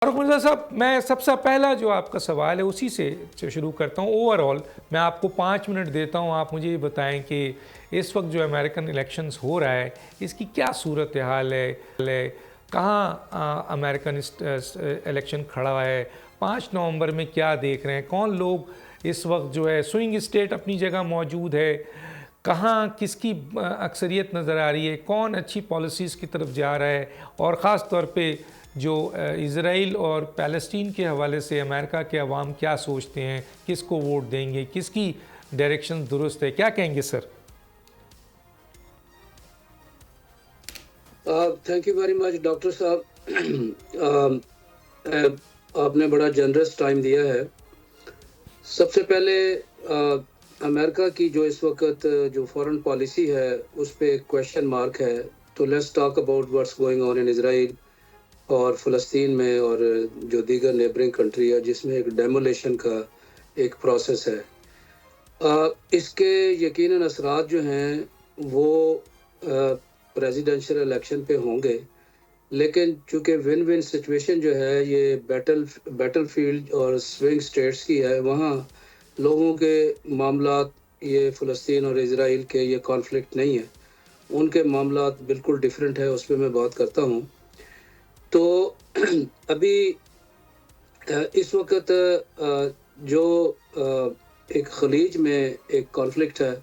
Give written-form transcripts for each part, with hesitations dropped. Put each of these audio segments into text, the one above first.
फारूक मिर्ज़ा साहब, मैं सबसे पहला जो आपका सवाल है उसी से शुरू करता हूँ। ओवरऑल मैं आपको 5 मिनट देता हूँ, आप मुझे ये बताएं कि इस वक्त जो अमेरिकन इलेक्शंस हो रहा है इसकी क्या सूरत हाल है, कहाँ अमेरिकन इलेक्शन खड़ा है, 5 नवंबर में क्या देख रहे हैं, कौन लोग इस वक्त जो है स्विंग स्टेट अपनी जगह मौजूद है, कहाँ किसकी अक्सरियत नज़र आ रही है, कौन अच्छी पॉलिसीज़ की तरफ जा रहा है, और ख़ास तौर पे जो इज़राइल और फ़लस्तीन के हवाले से अमेरिका के अवाम क्या सोचते हैं, किसको वोट देंगे, किसकी डायरेक्शन दुरुस्त है, क्या कहेंगे sir? Thank you very much doctor साहब। आपने बड़ा जनरस टाइम दिया है। सबसे पहले अमेरिका की जो इस वक्त जो फॉरेन पॉलिसी है उस पर क्वेश्चन मार्क है। तो let's talk about what's going on in Israel और फ़लस्तीन में और जो दीगर नेबरिंग कंट्री है जिसमें एक डेमोलेशन का एक प्रोसेस है। इसके यकीनन असरात जो हैं वो प्रेसिडेंशियल इलेक्शन पे होंगे, लेकिन चूँकि विन विन सिचुएशन जो है ये बैटल फील्ड और स्विंग स्टेट्स की है, वहाँ लोगों के मामलात ये फ़लस्तीन और इज़राइल के ये कॉन्फ्लिक्ट नहीं है, उनके मामलात बिल्कुल डिफरेंट है। उस पर मैं बात करता हूँ। तो अभी इस वक्त जो एक खलीज में एक कॉन्फ्लिक्ट है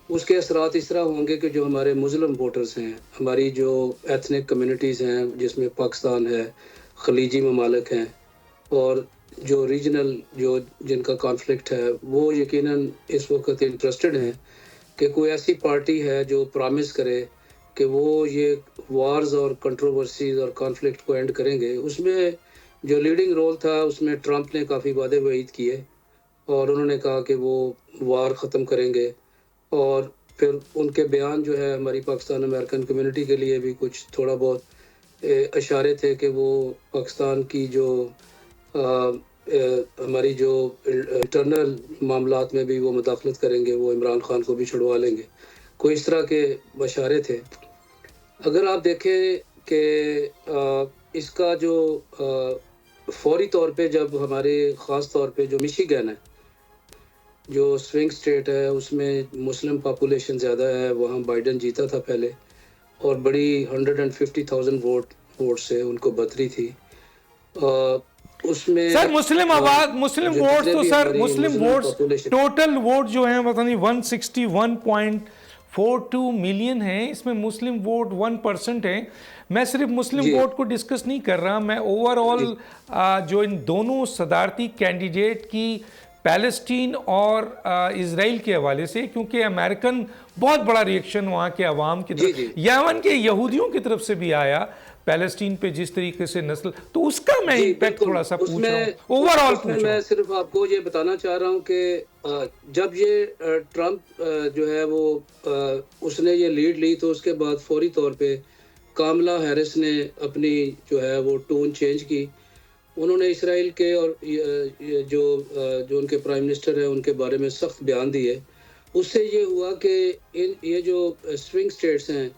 उसके असरात इस तरह होंगे कि जो हमारे मुस्लिम वोटर्स हैं, हमारी जो एथनिक कम्युनिटीज़ हैं जिसमें पाकिस्तान है, खलीजी ममालिक हैं और जो रीजनल जो जिनका कॉन्फ्लिक्ट है, वो यकीनन इस वक्त इंटरेस्टेड हैं कि कोई ऐसी पार्टी है जो प्रॉमिस करे कि वो ये वार्स और कंट्रोवर्सीज और कॉन्फ्लिक्ट को एंड करेंगे। उसमें जो लीडिंग रोल था उसमें ट्रंप ने काफ़ी वादे वईद किए और उन्होंने कहा कि वो वार ख़त्म करेंगे, और फिर उनके बयान जो है हमारी पाकिस्तान अमेरिकन कम्युनिटी के लिए भी कुछ थोड़ा बहुत इशारे थे कि वो पाकिस्तान की जो हमारी जो इंटरनल मामलात में भी वो मुदाखलत करेंगे, वो इमरान खान को भी छुड़वा लेंगे, कोई इस तरह के इशारे थे। अगर आप देखें कि इसका जो फौरी तौर पे जब हमारे ख़ास तौर पे जो मिशिगन है जो स्विंग स्टेट है उसमें मुस्लिम पॉपुलेशन ज़्यादा है, वहाँ बाइडन जीता था पहले और बड़ी 150,000 वोट से उनको बदरी थी। उसमें सर मुस्लिम वोट तो सर मुस्लिम वोट्स टोटल वोट जो है पता नहीं 161.42 मिलियन है, इसमें मुस्लिम वोट 1% है। मैं सिर्फ मुस्लिम वोट को डिस्कस नहीं कर रहा, मैं ओवरऑल जो इन दोनों सदारती कैंडिडेट की फ़लस्तीन और इज़राइल के हवाले से, क्योंकि अमेरिकन बहुत बड़ा रिएक्शन वहाँ के अवाम की तरफ, यमन के यहूदियों की तरफ से भी आया फ़लस्तीन पे जिस तरीके से नस्ल, तो उसका मैं इम्पैक्ट थोड़ा सा पूछ रहा हूँ, ओवरऑल पूछ रहा हूँ। मैं सिर्फ आपको ये बताना चाह रहा हूँ कि जब ये ट्रंप जो है वो उसने ये लीड ली तो उसके बाद फौरी तौर पे कामला हैरिस ने अपनी जो है वो टोन चेंज की। उन्होंने इसराइल के और जो उनके प्राइम मिनिस्टर हैं उनके बारे में सख्त बयान दिए। उससे ये हुआ कि ये जो स्विंग स्टेट्स हैं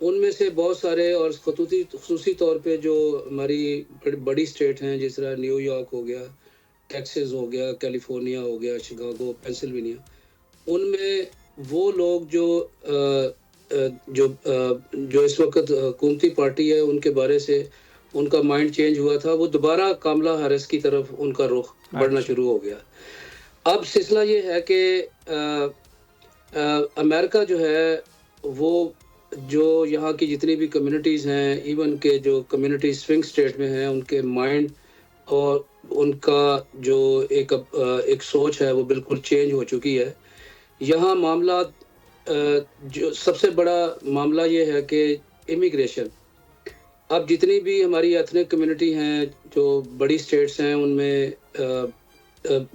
उनमें से बहुत सारे और खुसूसी तौर पे जो हमारी बड़ी स्टेट हैं जिस तरह न्यूयॉर्क हो गया, टेक्सास हो गया, कैलिफोर्निया हो गया, शिकागो, पेंसिल्वेनिया, उनमें वो लोग जो इस वक्त हुकूमती पार्टी है उनके बारे से उनका माइंड चेंज हुआ था, वो दोबारा कामला हैरिस की तरफ उनका रुख बढ़ना शुरू हो गया। अब सिलसिला ये है कि अमेरिका जो है वो जो यहाँ की जितनी भी कम्युनिटीज़ हैं, इवन के जो कम्युनिटी स्विंग स्टेट में हैं, उनके माइंड और उनका जो एक सोच है वो बिल्कुल चेंज हो चुकी है। यहाँ मामला जो सबसे बड़ा मामला ये है कि इमिग्रेशन। अब जितनी भी हमारी एथनिक कम्युनिटी हैं जो बड़ी स्टेट्स हैं उनमें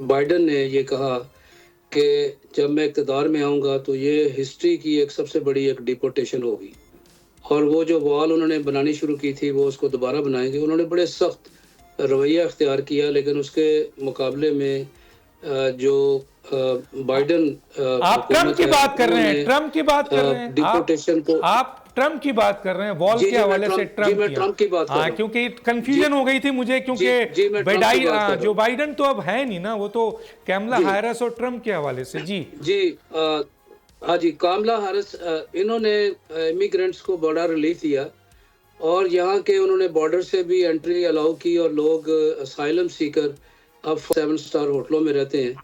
बाइडन ने ये कहा कि जब मैं इक़्तिदार में आऊँगा तो ये हिस्ट्री की एक सबसे बड़ी एक डिपोर्टेशन होगी, और वो जो वॉल उन्होंने बनानी शुरू की थी वो उसको दोबारा बनाएंगे। उन्होंने बड़े सख्त रवैया अख्तियार किया, लेकिन उसके मुकाबले में जो बाइडन आप ट्रम्प की बात कर रहे हैं, ट्रम्प की बात कर रहे हैं, डिपोर्टेशन को आप ट्रम्प की बात कर रहे हैं, वॉल के हवाले से ट्रम्प की बात कर रहा हूं। क्योंकि कंफ्यूजन हो गई थी मुझे, क्योंकि जो बाइडन तो अब है नहीं ना, वो तो कैमला हैरिस और ट्रम्प के हवाले से। जी हाँ जी, कामला हैरिस इन्होंने इमिग्रेंट्स को बड़ा रिलीफ दिया और यहाँ के उन्होंने बॉर्डर से भी एंट्री अलाउ की और लोग असाइलम सीकर अब 7 स्टार होटलों में रहते हैं।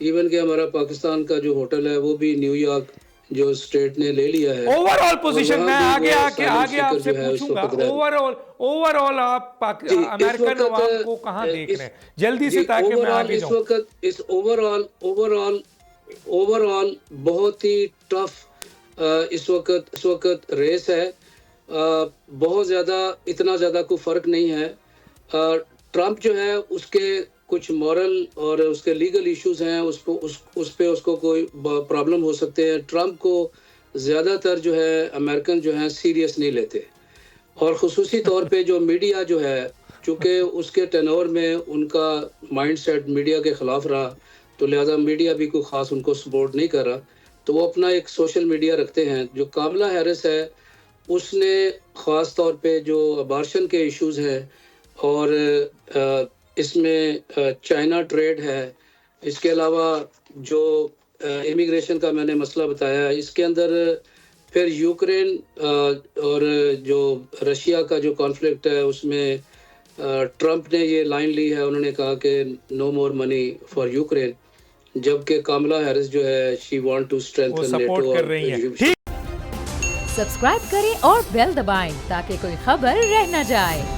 इवन कि हमारा पाकिस्तान का जो होटल है वो भी न्यूयॉर्क जो स्टेट ने ले लिया है। ओवरऑल पोजीशन मैं आगे आपसे पूछूंगा, ओवरऑल आप अमेरिकन अवाम को कहां देख रहे हैं जल्दी से, ताकि मैं आगे जाऊं। इस ओवरऑल बहुत ही टफ इस वक्त रेस है। बहुत ज़्यादा, इतना ज़्यादा कोई फ़र्क नहीं है। ट्रम्प जो है उसके कुछ मॉरल और उसके लीगल इश्यूज हैं, उस पे उसको कोई प्रॉब्लम हो सकते हैं। ट्रम्प को ज़्यादातर जो है अमेरिकन जो हैं सीरियस नहीं लेते, और ख़ुसूसी तौर पे जो मीडिया जो है, चूँकि उसके टेनोर में उनका माइंडसेट मीडिया के ख़िलाफ़ रहा, तो लिहाजा मीडिया भी कोई ख़ास उनको सपोर्ट नहीं कर रहा, तो वो अपना एक सोशल मीडिया रखते हैं। जो कामला हैरिस है उसने ख़ास तौर पे जो अबार्शन के इश्यूज हैं और इसमें चाइना ट्रेड है, इसके अलावा जो इमिग्रेशन का मैंने मसला बताया, इसके अंदर फिर यूक्रेन और जो रशिया का जो कॉन्फ्लिक्ट है उसमें ट्रम्प ने ये लाइन ली है, उन्होंने कहा कि no more money for Ukraine, जबकि कामला हैरिस जो है she want to strengthen NATO कर रही है। सब्सक्राइब करें और बेल दबाएं ताकि कोई खबर रह न जाए।